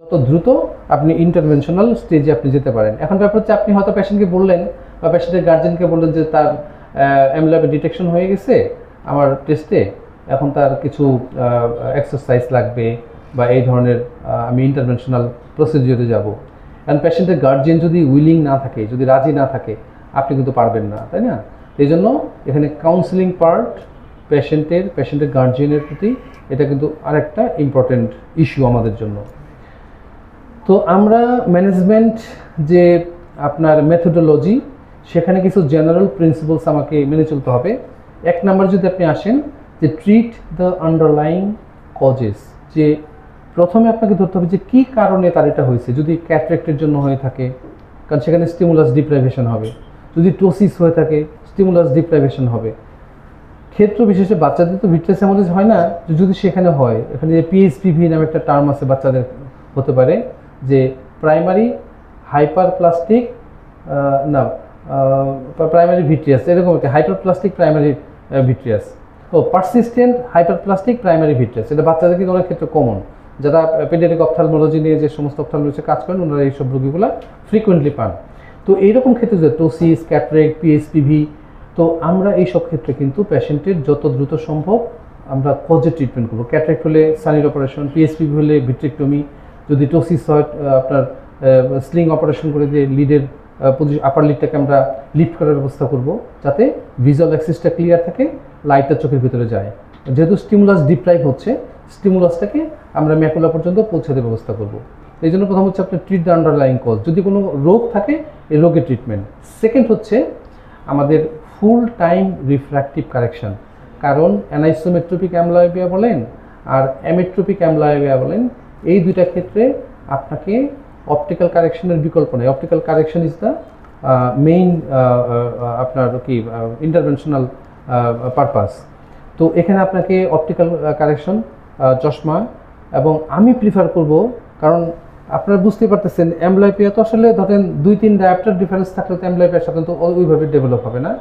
যত দ্রুত আপনি ইন্টারভেনশনাল স্টেজে আপনি যেতে পারেন। এখন ব্যাপার হচ্ছে আপনি হয়তো পেশেন্টকে বললেন বা পেশেন্টের গার্জেনকে বললেন যে তার অ্যামলাইপে ডিটেকশন হয়ে গেছে আমার টেস্টে, এখন তার কিছু এক্সারসাইজ লাগবে বা এই ধরনের আমি ইন্টারভেনশনাল প্রসিডিওরে যাব। কারণ পেশেন্টের গার্জিয়ান যদি উইলিং না থাকে, যদি রাজি না থাকে, আপনি কিন্তু পারবেন না, তাই না? এই জন্য এখানে কাউন্সিলিং পার্ট পেশেন্টের গার্জিয়ানের প্রতি এটা কিন্তু আরেকটা ইম্পর্টেন্ট ইস্যু আমাদের জন্য। তো আমরা ম্যানেজমেন্ট যে আপনার মেথোডোলজি, সেখানে কিছু জেনারেল প্রিন্সিপালস আমাকে মেনে চলতে হবে। এক নাম্বার যদি আপনি আসেন যে ট্রিট দ্য আন্ডারলাইং কজেস, যে প্রথমে আপনাকে ধরতে হবে যে কী কারণে তার এটা হয়েছে। যদি ক্যাটারেক্টের জন্য হয়ে থাকে, কারণ সেখানে স্টিমুলাস ডিপ্রাইভেশন হবে। যদি টোসিস হয়ে থাকে, স্টিমুলাস ডিপ্রাইভেশন হবে। ক্ষেত্র বিশেষে বাচ্চাদের তো ভিট্রাস হেমোরেজ হয় না, যদি সেখানে হয়, এখানে যে পিএইচপিভি নামে একটা টার্ম আছে বাচ্চাদের হতে পারে, যে প্রাইমারি হাইপারপ্লাস্টিক প্রাইমারি ভিট্রিয়াস, এরকম একটা হাইপারপ্লাস্টিক প্রাইমারি ভিট্রিয়াস ও পারসিস্টেন্ট হাইপারপ্লাস্টিক প্রাইমারি ভিট্রিয়াস। এটা বাচ্চাদের কিন্তু অনেক ক্ষেত্রে কমন। যারা পেডিয়াট্রিক অপথ্যালমোলজি নিয়ে যে সমস্ত অপথ্যালমোলজি কাজ করেন, ওনারা এইসব রোগীগুলো ফ্রিকুয়েন্টলি পান। তো এইরকম ক্ষেত্রে যে টোসিস, ক্যাটারেক্ট, পিএইচপিভি, তো আমরা এইসব ক্ষেত্রে কিন্তু পেশেন্টের যত দ্রুত সম্ভব আমরা কজে ট্রিটমেন্ট করবো। ক্যাটারেক্ট হলে সানির অপারেশন, পিএইচপিভি হলে ভিট্রেক্টমি, যদি টোসিস হয় আপনার স্লিং অপারেশন করে দিয়ে লিডের আপার লিডটাকে আমরা লিফট করার ব্যবস্থা করব, যাতে ভিজুয়াল অ্যাক্সিসটা ক্লিয়ার থাকে, লাইটটা চোখের ভিতরে যায়। যেহেতু স্টিমুলাস ডিপ্রাইভ হচ্ছে, স্টিমুলাসটাকে আমরা ম্যাকুলা পর্যন্ত পৌঁছাতে ব্যবস্থা করব। এই জন্য প্রথম হচ্ছে আপনার ট্রিট দ্য আন্ডারলাইং কজ, যদি কোনো রোগ থাকে এই রোগের ট্রিটমেন্ট। সেকেন্ড হচ্ছে আমাদের ফুল টাইম রিফ্র্যাক্টিভ কারেকশন। কারণ অ্যানাইসোমেট্রোপিক অ্যামব্লায়োপিয়া বলেন আর অ্যামেট্রোপিক অ্যামব্লায়োপিয়া বলেন, এই দুইটা ক্ষেত্রে আপনাকে অপটিক্যাল কারেকশনের বিকল্প নেই। Optical correction is the main আপনার কি ইন্টারভেনশনাল পারপাস। তো এখানে আপনাকে অপটিক্যাল কারেকশন চশমা, এবং আমি প্রিফার করব, কারণ আপনারা বুঝতে পারতেছেন অ্যামব্লায়োপিয়া তো আসলে ধরেন 2-3 ডায়োপ্টার ডিফারেন্স থাকলে তো অ্যামব্লায়োপিয়ার সাথে তো ওইভাবে ডেভেলপ হবে না।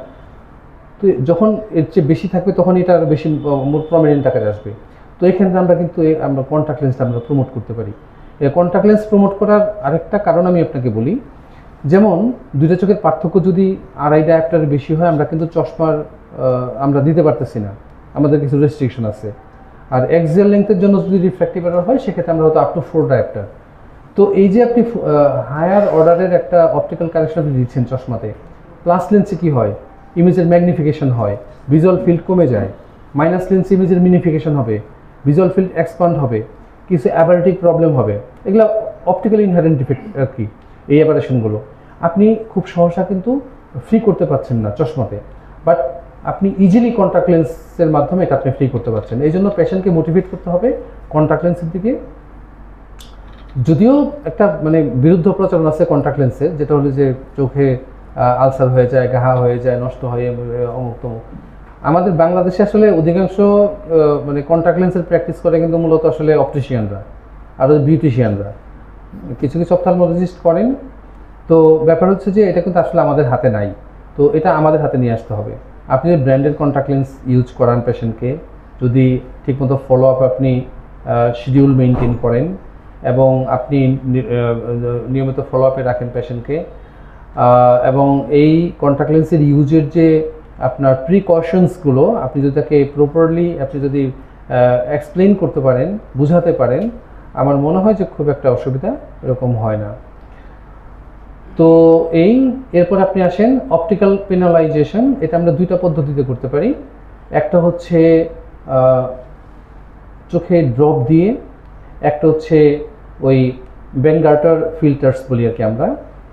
তো যখন এর চেয়ে বেশি থাকবে তখন এটা আরও বেশি মোর প্রমিনেন্ট আকারে আসবে। তো এক্ষেত্রে আমরা কিন্তু আমরা কন্ট্যাক্ট লেন্সটা আমরা প্রমোট করতে পারি। কন্ট্যাক্ট লেন্স প্রমোট করার আরেকটা কারণ আমি আপনাকে বলি, যেমন দুইটা চোখের পার্থক্য যদি 2.5 ডায়োপ্টারের বেশি হয়, আমরা কিন্তু চশমার আমরা দিতে পারতেছি না, আমাদের কিছু রেস্ট্রিকশন আছে। আর এক্সিয়াল লেন্থের জন্য যদি রিফ্র্যাক্টিভ এরর হয়, সেক্ষেত্রে আমরা হয়তো আপ টু 4 ডায়োপ্টার। তো এই যে আপনি হায়ার অর্ডারের একটা অপটিক্যাল কারেকশন আপনি দিচ্ছেন চশমাতে, প্লাস লেন্সে কী হয়, ইমেজের ম্যাগনিফিকেশন হয়, ভিজুয়াল ফিল্ড কমে যায়। মাইনাস লেন্সে ইমেজের মিনিফিকেশন হবে, ভিজুয়াল ফিল্ড এক্সপান্ড হবে, কিছু অ্যাপারেটিক প্রবলেম হবে। এগুলো অপটিক্যাল ইনহারেন্ট ডিফেক্ট আর কি, এই অ্যাপারেশনগুলো আপনি খুব সহসা কিন্তু ফ্রি করতে পারছেন না চশমাতে, বাট আপনি ইজিলি কন্ট্যাক্ট লেন্সের মাধ্যমে এটা আপনি ফ্রি করতে পারছেন। এই জন্য পেশেন্টকে মোটিভেট করতে হবে কন্ট্যাক্ট লেন্সের দিকে। যদিও একটা মানে বিরুদ্ধ প্রচলন আছে কন্ট্যাক্ট লেন্সের, যেটা হলো যে চোখে আলসার হয়ে যায়, ঘা হয়ে যায়, নষ্ট হয়ে অমুক তমুক। আমাদের বাংলাদেশে আসলে অধিকাংশ মানে কন্ট্যাক্ট লেন্সের প্র্যাকটিস করে কিন্তু মূলত আসলে অপটিশিয়ানরা আর বিউটিশিয়ানরা, কিছু কিছু অপথ্যালমোলজিস্ট করেন। তো ব্যাপার হচ্ছে যে এটা কিন্তু আসলে আমাদের হাতে নাই, তো এটা আমাদের হাতে নিয়ে আসতে হবে। আপনি যদি ব্র্যান্ডেড কন্ট্যাক্ট লেন্স ইউজ করান পেশেন্টকে, যদি ঠিকমতো ফলো আপ আপনি শিডিউল মেনটেন করেন এবং আপনি নিয়মিত ফলো আপে রাখেন পেশেন্টকে, এবং এই কন্ট্যাক্ট লেন্সের ইউজের যে আপনার প্রিকশনসগুলো আপনি যদি তাকে প্রপারলি আপনি যদি এক্সপ্লেন করতে পারেন, বুঝাতে পারেন, আমার মনে হয় যে খুব একটা অসুবিধা এরকম হয় না। তো এরপর আপনি আসেন অপটিক্যাল পেনালাইজেশন। এটা আমরা দুইটা পদ্ধতিতে করতে পারি। একটা হচ্ছে চোখে ড্রপ দিয়ে, একটা হচ্ছে ওই বেনগার্টার ফিল্টার্স বলি আর কি আমরা।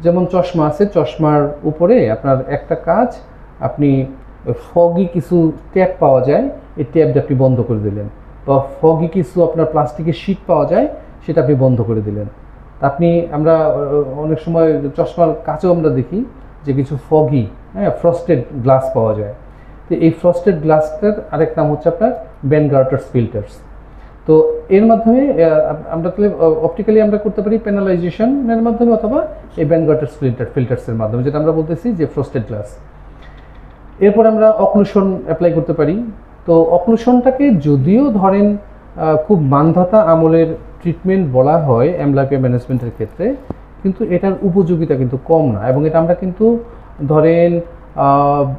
যেমন চশমা আছে, চশমার উপরে আপনার একটা কাজ, আপনি ফগি কিছু ট্যাপ পাওয়া যায়, এই ট্যাপ দিয়ে আপনি বন্ধ করে দিলেন, বা ফগি কিছু আপনার প্লাস্টিকের শিট পাওয়া যায়, সেটা আপনি বন্ধ করে দিলেন। আমরা অনেক সময় চশমার কাছেও আমরা দেখি যে কিছু ফগি ফ্রস্টেড গ্লাস পাওয়া যায়। তো এই ফ্রস্টেড গ্লাসটার আরেক নাম হচ্ছে আপনার বেনগার্টার্স ফিল্টার্স। তো এর মাধ্যমে আমরা তাহলে অপটিক্যালি আমরা করতে পারি পেনালাইজেশনের মাধ্যমে, অথবা এই বেনগার্টার্স ফিল্টার্সের মাধ্যমে, যেটা আমরা বলতেছি যে ফ্রস্টেড গ্লাস। এরপর আমরা অক্লুশন অ্যাপ্লাই করতে পারি। তো অক্লুশনটাকে যদিও ধরেন খুব মানধাতা আমলের ট্রিটমেন্ট বলা হয় অ্যামব্লাইপিয়া ম্যানেজমেন্টের ক্ষেত্রে, কিন্তু এটার উপযোগিতা কিন্তু কম না। এবং এটা আমরা কিন্তু ধরেন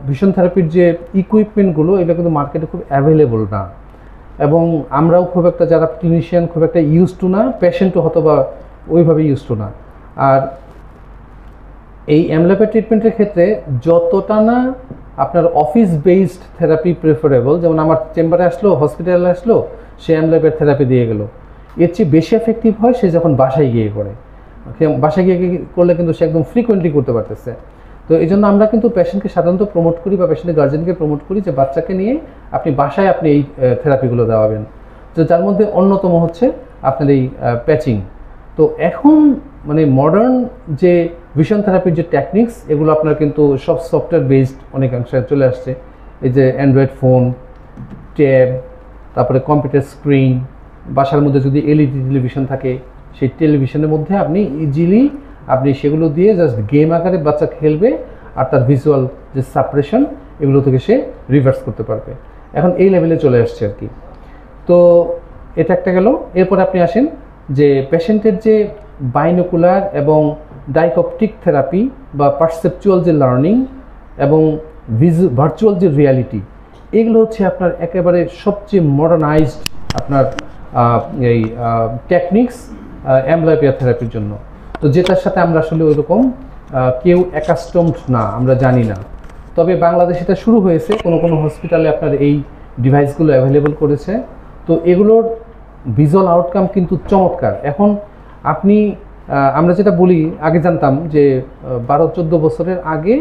ভিশন থেরাপির যে ইকুইপমেন্টগুলো এগুলো কিন্তু মার্কেটে খুব অ্যাভেলেবল না, এবং আমরাও খুব একটা যারা ক্লিনিশিয়ান খুব একটা ইউজ টু না, পেশেন্টও হয়তো বা ওইভাবে ইউজ টু না। আর এই অ্যামব্লাইপিয়া ট্রিটমেন্টের ক্ষেত্রে যতটা না আপনার অফিস বেসড থেরাপি প্রেফারেবল, যেমন আমার চেম্বারে আসলো, হসপিটালে আসলো, সে অ্যামব্লাইপিয়া থেরাপি দিয়ে গেল, এর চেয়ে বেশি এফেক্টিভ হয় সে যখন বাসায় গিয়ে করে। বাসায় গিয়ে করলে কিন্তু সে একদম ফ্রিকোয়েন্টলি করতে পারতেছে। তো এই জন্য আমরা কিন্তু পেশেন্টকে সাধারণত প্রমোট করি বা পেশেন্টের গার্জেনকে প্রমোট করি যে বাচ্চাকে নিয়ে আপনি বাসায় আপনি এই থেরাপিগুলো দেওয়াবেন। তো যার মধ্যে অন্যতম হচ্ছে আপনার এই প্যাচিং। তো এখন মানে মডার্ন যে ভিশন থেরাপির যে টেকনিক্স, এগুলো আপনার কিন্তু সব সফটওয়্যার বেসড অনেকাংশে চলে আসছে। এই যে অ্যান্ড্রয়েড ফোন, ট্যাব, তারপরে কম্পিউটার স্ক্রিন, বাসার মধ্যে যদি এলইডি টেলিভিশন থাকে, সেই টেলিভিশনের মধ্যে আপনি ইজিলি আপনি সেগুলো দিয়ে জাস্ট গেম আকারে বাচ্চা খেলবে, আর তার ভিজুয়াল যে সাপ্রেশন এগুলো থেকে সে রিভার্স করতে পারবে। এখন এই লেভেলে চলে আসছে আর কি। তো এটা একটা গেল। এরপরে আপনি আসেন যে পেশেন্টের যে বাইনোকুলার এবং ডাইকপটিক থেরাপি বা পারসেপচুয়াল যে লার্নিং এবং ভার্চুয়াল যে রিয়ালিটি, এগুলো হচ্ছে আপনার একেবারে সবচেয়ে মডার্নাইজড আপনার এই টেকনিক্স অ্যামব্লাইপিয়া থেরাপির জন্য। তো যেটার সাথে আমরা আসলে ওইরকম কেউ অ্যাকাস্টমড না, আমরা জানি না। তবে বাংলাদেশে এটা শুরু হয়েছে, কোনো কোনো হসপিটালে আপনার এই ডিভাইসগুলো অ্যাভেলেবল করেছে। তো এগুলোর ভিজুয়াল আউটকাম কিন্তু চমৎকার। এখন আপনি আমরা যেটা বলি, আগে জানতাম যে 12-14 বছরের আগে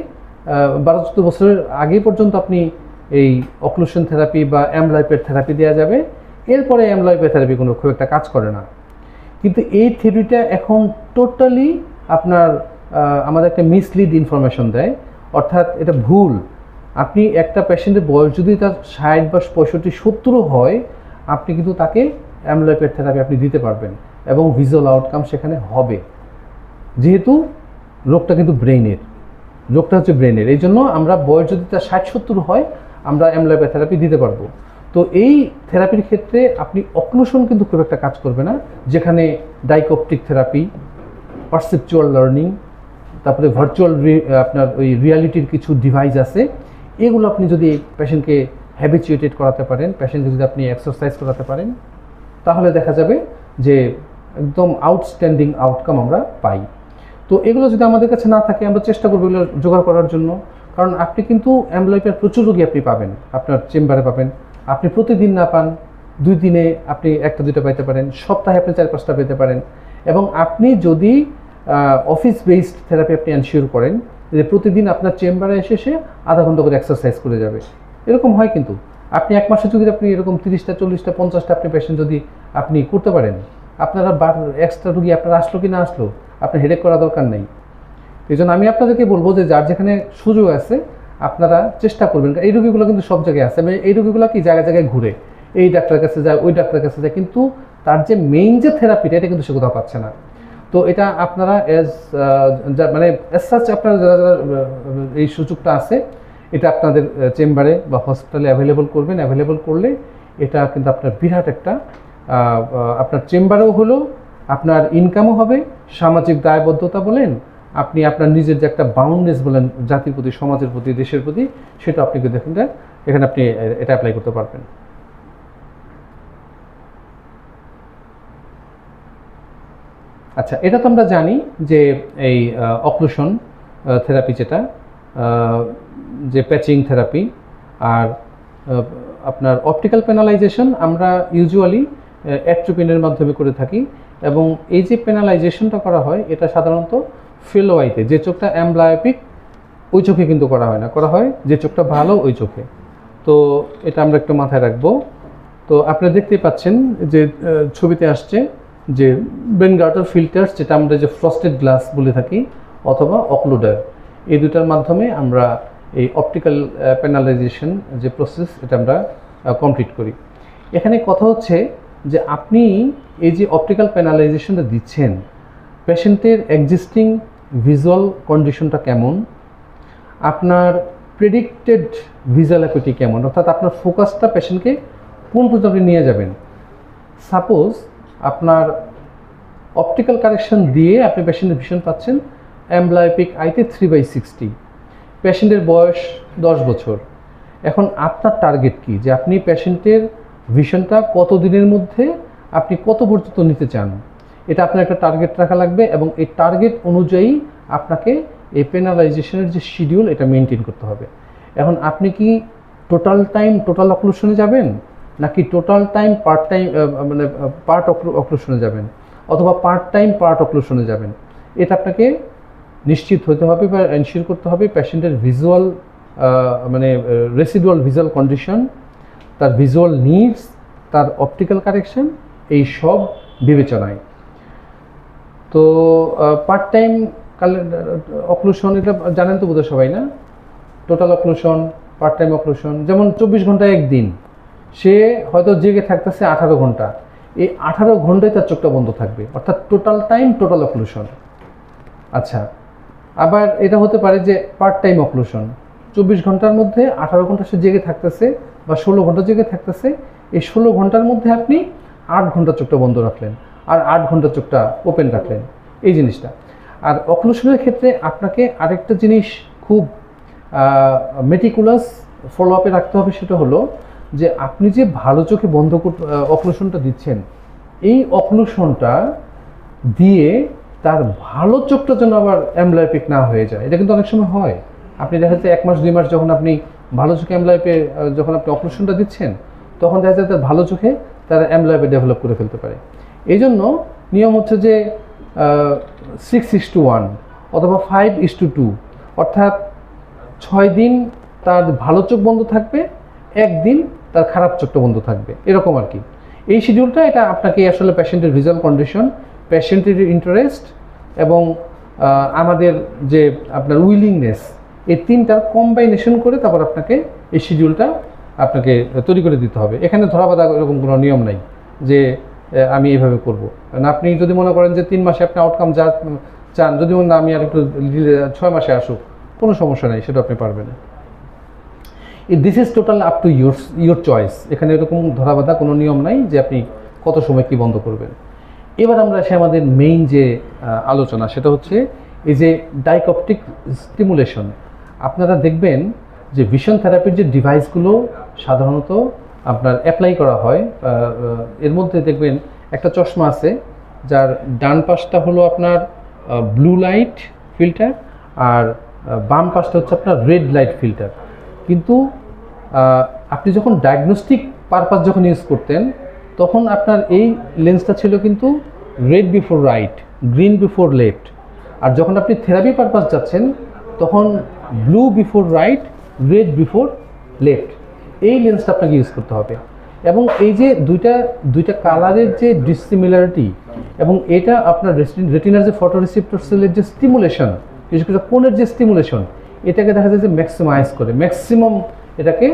12-14 বছরের আগে পর্যন্ত আপনি এই অক্লুশন থেরাপি বা অ্যামব্লাইপিয়া থেরাপি দেওয়া যাবে, এরপরে অ্যামব্লাইপিয়া থেরাপি কোনো খুব একটা কাজ করে না। কিন্তু এই থিওরিটা এখন টোটালি আপনার আমাদের একটা মিসলিড ইনফরমেশন দেয়, অর্থাৎ এটা ভুল। আপনি একটা পেশেন্টের বয়স যদি তার 60 বা 65-70 হয়, আপনি কিন্তু তাকে অ্যামব্লাইপিয়া থেরাপি আপনি দিতে পারবেন এবং ভিজুয়াল আউটকাম সেখানে হবে, যেহেতু রোগটা কিন্তু ব্রেইনের, রোগটা হচ্ছে ব্রেইনের। এই জন্য আমরা বয়স যদি তার 60-70 হয়, আমরা অ্যামব্লাইপিয়া থেরাপি দিতে পারবো। তো এই থেরাপির ক্ষেত্রে আপনি অক্লুশন কিন্তু খুব একটা কাজ করবে না, যেখানে ডাইকপটিক থেরাপি, পারসেপচুয়াল লার্নিং, তারপরে ভার্চুয়াল আপনার ওই রিয়ালিটির কিছু ডিভাইস আছে, এগুলো আপনি যদি পেশেন্টকে হ্যাবিচুয়েটেড করাতে পারেন, পেশেন্টকে যদি আপনি এক্সারসাইজ করাতে পারেন, তাহলে দেখা যাবে যে একদম আউটস্ট্যান্ডিং আউটকাম আমরা পাই। তো এগুলো যদি আমাদের কাছে না থাকে, আমরা চেষ্টা করবো এগুলো জোগাড় করার জন্য। কারণ আপনি কিন্তু অ্যামব্লাইপিয়ার প্রচুর রোগী আপনি পাবেন, আপনার চেম্বারে পাবেন। আপনি প্রতিদিন না পান, 2 দিনে আপনি 1-2টা পাইতে পারেন, সপ্তাহে আপনি 4-5টা পেতে পারেন। এবং আপনি যদি অফিস বেসড থেরাপি আপনি এনশিওর করেন যে প্রতিদিন আপনার চেম্বারে এসে সে আধা ঘন্টা করে এক্সারসাইজ করে যাবে, এরকম হয় কিন্তু আপনি 1 মাসে যদি আপনি এরকম 30টা 40টা 50টা আপনি পেশেন্ট যদি আপনি করতে পারেন, আপনারা এক্সট্রা রুগী আপনার আসলো কি না আসলো আপনার হেডেক করা দরকার নেই। এই জন্য আমি আপনাদেরকে বলবো যে যার যেখানে সুযোগ আছে আপনারা চেষ্টা করবেন। এই রোগীগুলো কিন্তু সব জায়গায় আছে, এই রোগীগুলো কি জায়গায় জায়গায় ঘুরে, এই ডাক্তারের কাছে যায়, ওই ডাক্তারের কাছে যায়, কিন্তু তার যে মেইন যে থেরাপিটা এটা কিন্তু সে কোথাও পাচ্ছে না। তো এটা আপনারা মানে সাচ আপনারা যারা যারা এই সুযোগটা আছে, এটা আপনাদের চেম্বারে বা হসপিটালে অ্যাভেলেবল করবেন। অ্যাভেলেবল করলে এটা কিন্তু আপনার বিরাট একটা আপনার চেম্বারেও হলো, আপনার ইনকামও হবে, সামাজিক দায়বদ্ধতা বলেন, আপনি আপনার নিজের যে একটা বাউন্ডনেস বলেন জাতির প্রতি, সমাজের প্রতি, দেশের প্রতি, সেটা আপনি দেখেন এখানে আপনি এটা অ্যাপ্লাই করতে পারবেন। আচ্ছা, এটা তো আমরা জানি যে এই অক্লুশন থেরাপি যেটা, যে প্যাচিং থেরাপি, আর আপনার অপটিক্যাল পেনালাইজেশন আমরা ইউজুয়ালি অ্যাট্রোপিনের মাধ্যমে করে থাকি। এবং এই যে পেনালাইজেশনটা করা হয় এটা সাধারণত ফেলো আইতে, যে চোখটা অ্যামব্লায়োপিক ওই চোখে কিন্তু করা হয় না, করা হয় যে চোখটা ভালো ওই চোখে। তো এটা আমরা একটু মাথায় রাখবো। তো আপনারা দেখতেই পাচ্ছেন যে ছবিতে আসছে যে বেনগার্টার ফিল্টার্স, যেটা আমরা যে ফ্রস্টেড গ্লাস বলে থাকি, অথবা অক্লুডার, এই দুটার মাধ্যমে আমরা এই অপটিক্যাল পেনালাইজেশন যে প্রসেস এটা আমরা কমপ্লিট করি। এখানে কথা হচ্ছে যে আপনি এই যে অপটিক্যাল পেনালাইজেশনটা দিচ্ছেন, পেশেন্টের এক্সিস্টিং ভিজুয়াল কন্ডিশনটা কেমন, আপনার প্রেডিক্টেড ভিজুয়াল অ্যাকুইটি কেমন, অর্থাৎ আপনার ফোকাসটা পেশেন্টকে কোন পর্যন্ত আপনি নিয়ে যাবেন, সাপোজ আপনার অপটিক্যাল কারেকশন দিয়ে আপনি পেশেন্টের ভিশন পাচ্ছেন অ্যাম্বলায়োপিক আইতে 3/60, পেশেন্টের বয়স 10 বছর। এখন আপনার টার্গেট কি, যে আপনি পেশেন্টের ভিশনটা কত দিনের মধ্যে আপনি কত পর্যন্ত নিতে চান, এটা আপনার একটা টার্গেট রাখা লাগবে, এবং এই টার্গেট অনুযায়ী আপনাকে এই পেনালাইজেশনের যে শিডিউল এটা মেনটেন করতে হবে। এখন আপনি কি টোটাল টাইম টোটাল অক্লুশনে যাবেন, নাকি টোটাল টাইম পার্ট টাইম মানে পার্ট অক্লুশনে যাবেন, অথবা পার্ট টাইম পার্ট অক্লুশনে যাবেন, এটা আপনাকে নিশ্চিত হতে হবে বা এনশিওর করতে হবে পেশেন্টের ভিজুয়াল মানে রেসিডুয়াল ভিজুয়াল কন্ডিশন, তার ভিজুয়াল নিডস, তার অপটিক্যাল কারেকশন, এই সব বিবেচনায়। তো পার্ট টাইম অক্লুশন এটা জানেন তো বোধহয় সবাই, না? Total occlusion, part time occlusion, যেমন 24 ঘন্টায় একদিন সে হয়তো জেগে থাকতেছে 18 ঘন্টা, এই 18 ঘন্টায় তার চোখটা বন্ধ থাকবে, অর্থাৎ টোটাল টাইম টোটাল অক্লুশন। আচ্ছা, আবার এটা হতে পারে যে পার্ট টাইম অক্লুশন, 24 ঘন্টার মধ্যে 18 ঘন্টা সে জেগে থাকতেছে বা 16 ঘন্টা জেগে থাকতেছে, এই 16 ঘন্টার মধ্যে আপনি 8 ঘন্টা চোখটা বন্ধ রাখলেন আর 8 ঘন্টা চোখটা ওপেন রাখলেন, এই জিনিসটা। আর অক্লুশনের ক্ষেত্রে আপনাকে আরেকটা জিনিস খুব মেটিকুলাস ফলো আপে রাখতে হবে, সেটা হলো যে আপনি যে ভালো চোখে বন্ধ অক্লুশনটা দিচ্ছেন, এই অক্লুশনটা দিয়ে তার ভালো চোখটা যেন আবার অ্যাম্বলায়োপিক না হয়ে যায়। এটা কিন্তু অনেক সময় হয়, আপনি দেখা যাচ্ছে 1 মাস 2 মাস যখন আপনি ভালো চোখে অ্যাম্বলায়োপে যখন আপনি অক্লুশনটা দিচ্ছেন, তখন দেখা যায় তার ভালো চোখে তারা অ্যাম্বলায়োপে ডেভেলপ করে ফেলতে পারে। এই জন্য নিয়ম হচ্ছে যে 6:1 অথবা 5:2, অর্থাৎ 6 দিন তার ভালো চোখ বন্ধ থাকবে, 1 দিন তার খারাপ চোখটা বন্ধ থাকবে, এরকম আর কি। এই শিডিউলটা এটা আপনাকে আসলে পেশেন্টের ভিজুয়াল কন্ডিশন, পেশেন্টের ইন্টারেস্ট এবং আমাদের যে আপনার উইলিংনেস, এই তিনটার কম্বাইনেশন করে তারপর আপনাকে এই শিডিউলটা আপনাকে তৈরি করে দিতে হবে। এখানে ধরাবাঁধা এরকম কোনো নিয়ম নাই যে আমি এইভাবে করব। কারণ আপনি যদি মনে করেন যে 3 মাসে আপনি আউটকাম যা চান, যদি মনে আমি আর একটু 6 মাসে আসুক, কোনো সমস্যা নেই, সেটা আপনি পারবেন। This is total up to your choice. এখানে এরকম ধরাবাঁধা কোনো নিয়ম নাই যে আপনি কত সময় কি বন্ধ করবেন। এবার আমরা আসি আমাদের মেইন যে আলোচনা, সেটা হচ্ছে এই যে ডাইকপটিক স্টিমুলেশন। আপনারা দেখবেন যে ভিশন থেরাপির যে ডিভাইসগুলো সাধারণত আপনার অ্যাপ্লাই করা হয়, এর মধ্যে দেখবেন একটা চশমা আছে যার ডান পাশটা হলো আপনার ব্লু লাইট ফিল্টার আর বাম পাশটা হচ্ছে আপনার রেড লাইট ফিল্টার। কিন্তু আপনি যখন ডায়াগনস্টিক পারপাস যখন ইউজ করতেন, তখন আপনার এই লেন্সটা ছিল কিন্তু red before right, green before left. আর যখন আপনি থেরাপি পারপাস যাচ্ছেন, তখন blue before right, red before left, এই লেন্সটা আপনাকে ইউজ করতে হবে। এবং এই যে দুইটা কালারের যে ডিসিমিলারিটি, এবং এটা আপনার রেটিনার যে ফটো রিসেপ্টর সেলের যে স্টিমুলেশন, বিশেষ করে কোণের যে স্টিমুলেশন, এটাকে দেখা যায় যে ম্যাক্সিমাইজ করে, ম্যাক্সিমাম এটাকে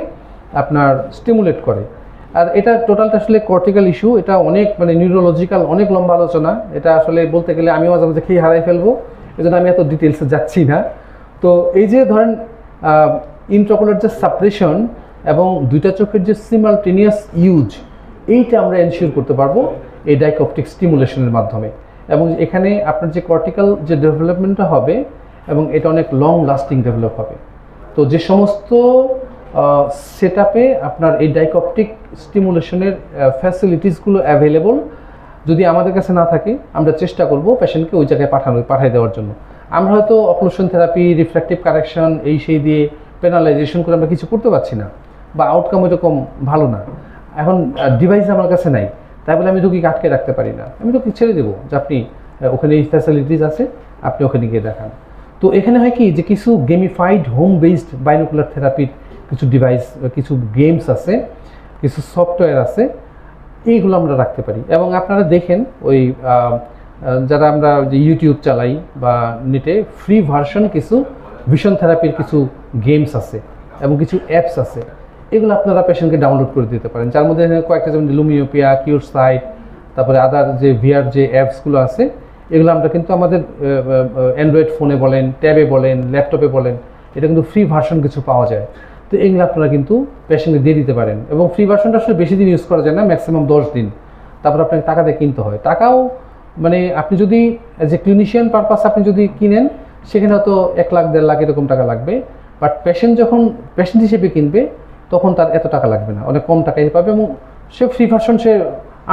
আপনার স্টিমুলেট করে। আর এটা টোটালটা আসলে কর্টিক্যাল ইস্যু, এটা অনেক মানে নিউরোলজিক্যাল অনেক লম্বা আলোচনা। এটা আসলে বলতে গেলে আমিও মাঝে মাঝে খেয়ে হারাই ফেলবো, এই জন্য আমি এত ডিটেলসে যাচ্ছি না। তো এই যে ধরেন ইন্ট্রাকুলার যে সাপ্রেশন এবং দুইটা চোখের যে সিমালটেনিয়াস ইউজ, এইটা আমরা এনশিওর করতে পারবো এই ডাইকপটিক স্টিমুলেশনের মাধ্যমে। এবং এখানে আপনার যে কর্টিক্যাল যে ডেভেলপমেন্টটা হবে, এবং এটা অনেক লং লাস্টিং ডেভেলপ হবে। তো যে সমস্ত সেট আপে আপনার এই ডাইকপটিক স্টিমুলেশনের ফ্যাসিলিটিসগুলো অ্যাভেলেবল যদি আমাদের কাছে না থাকে, আমরা চেষ্টা করব পেশেন্টকে ওই জায়গায় পাঠিয়ে দেওয়ার জন্য। আমরা হয়তো অক্লুশন থেরাপি, রিফ্র্যাক্টিভ কারেকশন, এই সেই দিয়ে পেনালাইজেশন করে আমরা কিছু করতে পারছি না, বা আউটকাম ওইরকম ভালো না। এখন ডিভাইস আমার কাছে নাই, তাই বলে আমি রোগীকে আটকে রাখতে পারি না, আমি রোগী ছেড়ে দেবো যে আপনি ওখানে এই ফ্যাসিলিটিস আছে, আপনি ওখানে গিয়ে দেখান। তো এখানে হয় কি যে কিছু গেমিফাইড হোম বেসড বাইনোকুলার থেরাপির কিছু ডিভাইস, কিছু গেমস আছে, কিছু সফটওয়্যার আছে, এইগুলো আমরা রাখতে পারি। এবং আপনারা দেখেন ওই যারা আমরা যে ইউটিউব চালাই বা নেটে ফ্রি ভার্সন কিছু ভিশন থেরাপির কিছু গেমস আছে এবং কিছু অ্যাপস আছে, এগুলো আপনারা পেশেন্টকে ডাউনলোড করে দিতে পারেন, যার মধ্যে কয়েকটা যেমন লুমিওপিয়া, কিউর সাইট, তারপরে আদার যে ভিআর যে অ্যাপসগুলো আছে, এগুলো আমরা কিন্তু আমাদের অ্যান্ড্রয়েড ফোনে বলেন, ট্যাবে বলেন, ল্যাপটপে বলেন, এটা কিন্তু ফ্রি ভার্সন কিছু পাওয়া যায়। তো এগুলো আপনারা কিন্তু পেশেন্টকে দিয়ে দিতে পারেন। এবং ফ্রি ভার্সনটা আসলে বেশি দিন ইউজ করা যায় না, ম্যাক্সিমাম 10 দিন। তারপর আপনাকে টাকা দিয়ে কিনতে হয়। টাকাও মানে আপনি যদি অ্যাজ এ ক্লিনিশিয়ান পারপাস আপনি যদি কিনেন সেখানে হয়তো 1 লাখ 1.5 লাখ এরকম টাকা লাগবে, বাট পেশেন্ট যখন পেশেন্ট হিসেবে কিনবে তখন তার এত টাকা লাগবে না, অনেক কম টাকায় পাবে এবং সে ফ্রি ভার্সন সে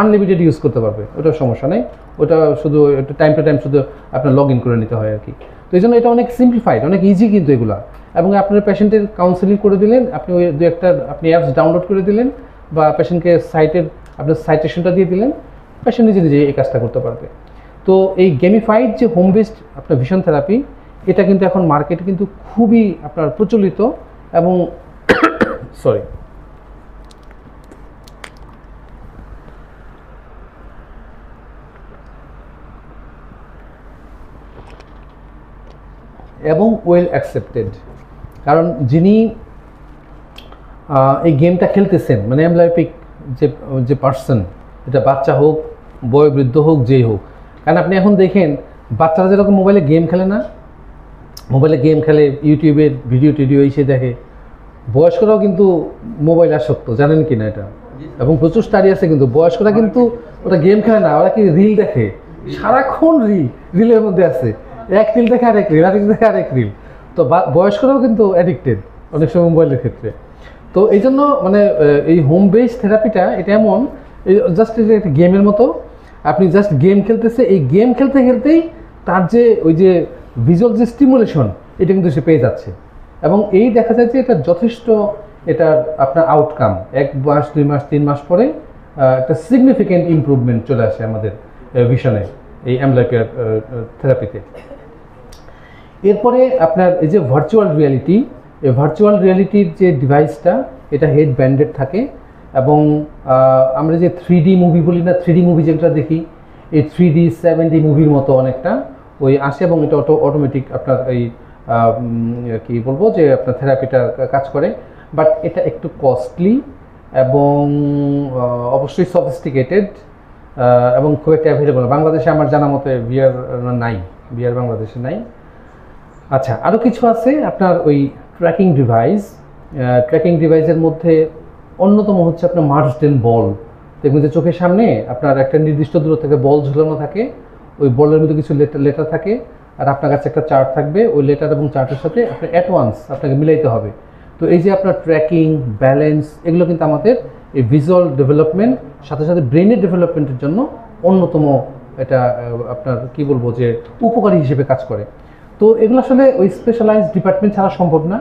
আনলিমিটেড ইউজ করতে পারবে, ওটার সমস্যা নেই। ওটা শুধু একটু টাইম টু টাইম শুধু আপনার লগ ইন করে নিতে হয় আর কি। তো এই জন্য এটা অনেক সিম্পলিফাইড, অনেক ইজি কিন্তু এগুলা। এবং আপনার পেশেন্টের কাউন্সেলিং করে দিলেন, আপনি ওই দু একটা আপনি অ্যাপস ডাউনলোড করে দিলেন বা পেশেন্টকে সাইটের আপনার সাইটেশনটা দিয়ে দিলেন, পেশেন্ট নিজে নিজে এই কাজটা করতে পারবে। তো এই গেমিফাইড যে হোম বেসড আপনার ভিশন থেরাপি, এটা কিন্তু এখন মার্কেটে কিন্তু খুবই আপনার প্রচলিত এবং সরি এবং ওয়েল অ্যাকসেপ্টেড। কারণ যিনি এই গেমটা খেলতেছেন মানে এমব্লায়োপিক যে পার্সন, এটা বাচ্চা হোক বয়োবৃদ্ধ হোক যেই হোক, কারণ আপনি এখন দেখেন বাচ্চারা যেরকম মোবাইলে গেম খেলে না, মোবাইলে গেম খেলে ইউটিউবের ভিডিও টিডিও এসে দেখে, বয়স্করাও কিন্তু মোবাইল আসক্ত, জানেন কি না এটা? এবং প্রচুর স্টাডি আছে কিন্তু বয়স্করা কিন্তু ওটা গেম খেলে না, ওরা কি রিল দেখে, সারাক্ষণ রিলের মধ্যে আছে, এক রিল দেখে আরেক রিল, আরেক দেখে আরেক রিল। তো বয়স্করাও কিন্তু অ্যাডিক্টেড অনেক সময় মোবাইলের ক্ষেত্রে। তো এই জন্য মানে এই হোম বেস থেরাপিটা এটা এমন জাস্ট একটা গেমের মতো, আপনি জাস্ট গেম খেলতেছে, এই গেম খেলতে খেলতেই তার যে ওই যে ভিজুয়াল যে স্টিমুলেশন এটা কিন্তু সে পেয়ে যাচ্ছে। এবং এই দেখা যায় যে এটা যথেষ্ট এটা আপনার আউটকাম 1 মাস 2 মাস 3 মাস পরে একটা সিগনিফিক্যান্ট ইমপ্রুভমেন্ট চলে আসে আমাদের ভিশনে এই এমব্লায়োপিক থেরাপিতে। এরপরে আপনার এই যে ভার্চুয়াল রিয়ালিটি, এই ভার্চুয়াল রিয়ালিটির যে ডিভাইসটা এটা হেড ব্যান্ডেড থাকে এবং আমরা যে 3D মুভি বলি না, 3D মুভি যেটা দেখি এই 3D 7D মুভির মতো অনেকটা ওই আসে এবং এটা অটোমেটিক আপনার এই কি বলবো যে আপনার থেরাপিটা কাজ করে। বাট এটা একটু কস্টলি এবং অবশ্যই সফিস্টিকেটেড এবং খুব একটা অ্যাভেলেবল বাংলাদেশে আমার জানা মতে ভিআর নাই, ভিআর বাংলাদেশে নাই। আচ্ছা, আরও কিছু আছে আপনার ওই ট্র্যাকিং ডিভাইস। ট্র্যাকিং ডিভাইসের মধ্যে অন্যতম হচ্ছে আপনার মার্সডেন বল। দেখবেন যে চোখের সামনে আপনার একটা নির্দিষ্ট দূর থেকে বল ঝুলানো থাকে, ওই বলের মধ্যে কিছু লেটার থাকে আর আপনার কাছে একটা চার্ট থাকবে, ওই লেটার এবং চার্টের সাথে আপনি অ্যাট ওয়ান্স আপনাকে মিলাইতে হবে। তো এই যে আপনার ট্র্যাকিং ব্যালেন্স এগুলো কিন্তু আমাদের এই ভিজুয়াল ডেভেলপমেন্ট সাথে সাথে ব্রেনের ডেভেলপমেন্টের জন্য অন্যতম এটা আপনার কি বলবো যে উপকারী হিসেবে কাজ করে। তো এগুলো আসলে ওই স্পেশালাইজড ডিপার্টমেন্ট ছাড়া সম্ভব না,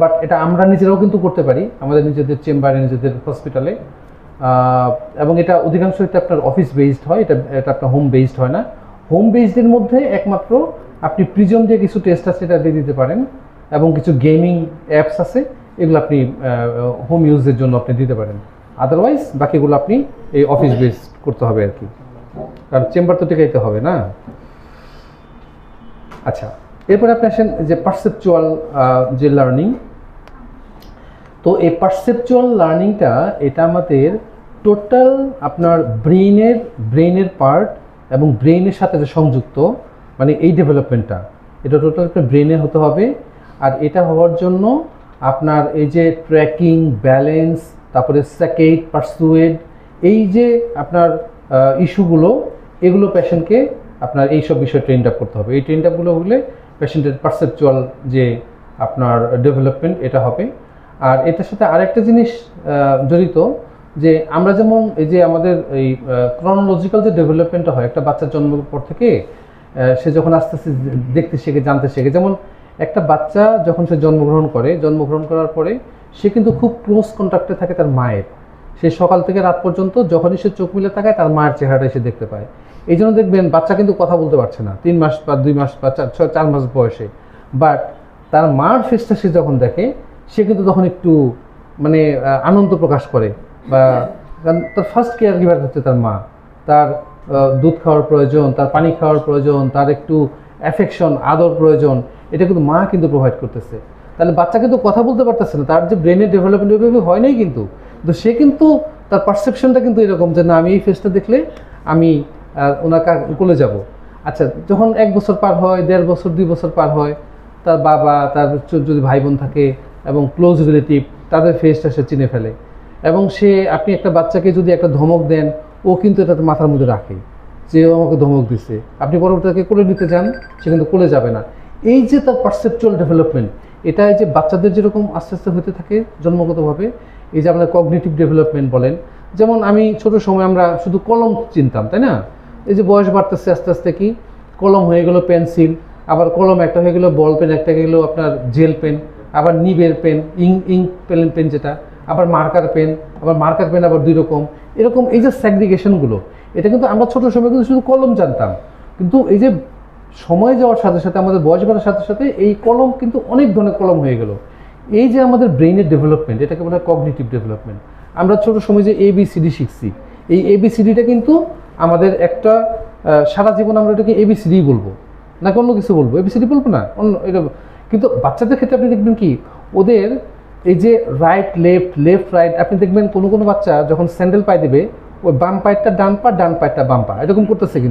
বাট এটা আমরা নিজেরাও কিন্তু করতে পারি আমাদের নিজেদের চেম্বারে নিজেদের হসপিটালে। এবং এটা অধিকাংশ এটা আপনার অফিস বেসড হয়, এটা আপনার হোম বেসড হয় না। হোম বেসডের মধ্যে একমাত্র আপনি প্রিজম দিয়ে কিছু টেস্ট আছে এটা দিয়ে দিতে পারেন এবং কিছু গেমিং অ্যাপস আছে এগুলো আপনি হোম ইউজের জন্য আপনি দিতে পারেন। আদারওয়াইজ বাকিগুলো আপনি এই অফিস বেস করতে হবে আর কি, কারণ চেম্বার তো টিকাইতে হবে না। আচ্ছা, এরপরে আপনি আসেন যে পারসেপচুয়াল যে লার্নিং। তো এই পারসেপচুয়াল লার্নিংটা এটা আমাদের টোটাল আপনার ব্রেনের পার্ট এবং ব্রেনের সাথে যে সংযুক্ত মানে এই ডেভেলপমেন্টটা এটা টোটাল একটা ব্রেনে হতে হবে। আর এটা হওয়ার জন্য আপনার এই যে ট্র্যাকিং ব্যালেন্স তারপরে স্যাকেট পারসুয়েড এই যে আপনার ইস্যুগুলো এগুলো পেশেন্টকে আপনার এইসব বিষয়ে ট্রেন আপ করতে হবে। এই ট্রেন আপগুলো হলে পেশেন্টের পারসেপচুয়াল যে আপনার ডেভেলপমেন্ট এটা হবে। আর এটার সাথে আরেকটা জিনিস জড়িত যে আমরা যেমন এই যে আমাদের এই ক্রনোলজিক্যাল যে ডেভেলপমেন্টটা হয় একটা বাচ্চার জন্মের পর থেকে সে যখন আস্তে আস্তে দেখতে শেখে জানতে শেখে, যেমন একটা বাচ্চা যখন সে জন্মগ্রহণ করার পরে সে কিন্তু খুব ক্লোজ কন্ট্যাক্টে থাকে তার মায়ের। সে সকাল থেকে রাত পর্যন্ত যখনই সে চোখ মিলে তাকায় তার মায়ের চেহারাটা সে দেখতে পায়। এই জন্য দেখবেন বাচ্চা কিন্তু কথা বলতে পারছে না 3 মাস বা 2 মাস বা 4 মাস বয়সে, বাট তার মার ফেসটা সে যখন দেখে সে কিন্তু তখন একটু মানে আনন্দ প্রকাশ করে, বা কারণ তার ফার্স্ট কেয়ার গিভার হচ্ছে তার মা। তার দুধ খাওয়ার প্রয়োজন, তার পানি খাওয়ার প্রয়োজন, তার একটু অ্যাফেকশন আদর প্রয়োজন, এটা কিন্তু মা কিন্তু প্রোভাইড করতেছে। তাহলে বাচ্চা কিন্তু কথা বলতে পারতেছে না, তার যে ব্রেনের ডেভেলপমেন্ট ওইভাবে হয় নাই কিন্তু সে কিন্তু তার পারসেপশনটা কিন্তু এরকম যে না আমি এই ফেসটা দেখলে আমি ওনার কোলে যাব। আচ্ছা, যখন 1 বছর পার হয়, 1.5 বছর 2 বছর পার হয়, তার বাবা তার যদি ভাই বোন থাকে এবং ক্লোজ রিলেটিভ তাদের ফেসটা সে চিনে ফেলে। এবং সে আপনি একটা বাচ্চাকে যদি একটা ধমক দেন ও কিন্তু এটা মাথার মধ্যে রাখে যে ও আমাকে ধমক দিচ্ছে, আপনি পরবর্তী তাকে কোলে নিতে যান, সে কিন্তু কোলে যাবে না। এই যে তার পারসেপচুয়াল ডেভেলপমেন্ট, এটা এই যে বাচ্চাদের যেরকম আস্তে আস্তে হতে থাকে জন্মগতভাবে, এই যে আমাদের কগনিটিভ ডেভেলপমেন্ট বলেন, যেমন আমি ছোট সময় আমরা শুধু কলম চিনতাম, তাই না? এই যে বয়স বাড়তেছে আস্তে আস্তে কি কলম হয়ে গেল পেন্সিল, আবার কলম একটা হয়ে গেল বল পেন, একটা হয়ে গেল আপনার জেল পেন, আবার নিবের পেন, ইঙ্ক পেন যেটা, আবার মার্কার পেন, আবার মার্কার পেন আবার 2 রকম, এরকম এই যে স্যাগ্রিগেশনগুলো, এটা কিন্তু আমরা ছোট সময় কিন্তু শুধু কলম জানতাম, কিন্তু এই যে সময় যাওয়ার সাথে সাথে আমাদের বয়স বাড়ার সাথে সাথে এই কলম কিন্তু অনেক ধরনের কলম হয়ে গেল। এই যে আমাদের ব্রেইনের ডেভেলপমেন্ট, এটাকে বলা হয় কগনিটিভ ডেভেলপমেন্ট। আমরা ছোট সময় যে ABCD শিখছি, এই ABCDটা কিন্তু আমাদের একটা সারা জীবন আমরা এটাকে ABCD বলবো না অন্য কিছু বলবো, ABCD বলবো না অন্য এটা। কিন্তু বাচ্চাদের ক্ষেত্রে আপনি দেখবেন কি ওদের এই যে রাইট লেফট লেফট রাইট, আপনি দেখবেন কোনো কোনো বাচ্চা যখন স্যান্ডেল পায়ে দেবে ওই বাম পায়েরটা ডান পা, ডান পায়েরটা বাম পা, এরকম করতেছে কিন্তু।